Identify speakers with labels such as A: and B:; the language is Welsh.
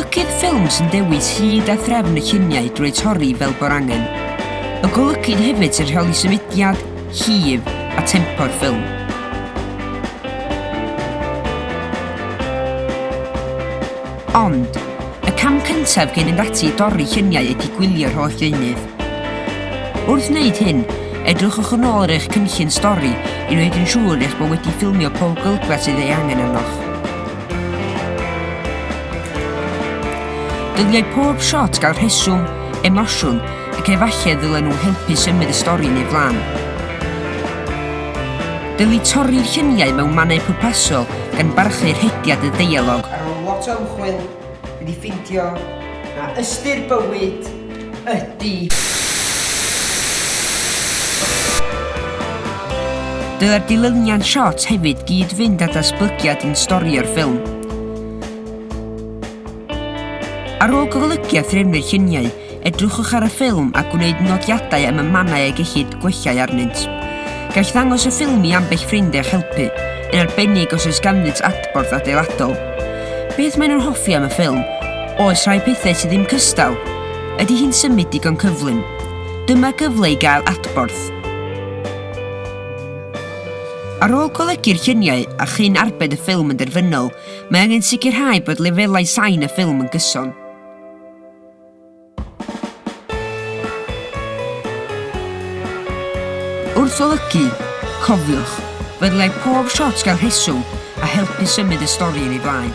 A: Golygydd ffilm sy'n dewis hyd a threfn y lluniau drwy torri fel bo'r angen. Y golygyd hefyd sy'n rheoli symudiad, llif a tempo'r ffilm. Ond, y cam cyntaf gen yn ati i dorri lluniau ydy gwylio'r holl ddeunydd. Wrth wneud hyn, edrychwch yn ôl ar eich cynllun stori i wneud yn siŵr eich bod wedi ffilmio pob gylchgfa sydd ei angen arnoch. Dylai pob shot gael rheswm, emosiwn ac efallai ddylen nhw helpu symud y stori neu flaen. Dylai torri'r lluniau mewn mannau pwrpasol gan barchu'r hediad y deialog.
B: Ar ôl lot o ymchwil, wedi ffeindio na ystyr bywyd ydy.
A: Dyla'r dilyniad shot hefyd gyd fynd â datblygiad yn storio'r ffilm. Ar ôl golygu a threfnu'r lluniau, edrychwch ar y ffilm a gwneud nodiadau am y mannau a gellid gwellau arnynt. Gall ddangos y ffilm i ambell ffrind eich helpu, yn arbennig os oes ganddynt adborth adeiladol. Beth maen nhw'n hoffi am y ffilm? Oes rhai pethau sydd ddim cystal? Ydy hi'n symud digon cyflym? Dyma gyfle i gael adborth. Ar ôl golygu'r lluniau a chyn arbed y ffilm yn derfynol, mae angen sicrhau bod lefelau sain y ffilm yn gyson. Wrth olygu, cofiwch, fyddai pob shot gael rheswm a helpu symud y stori yn ei blaen.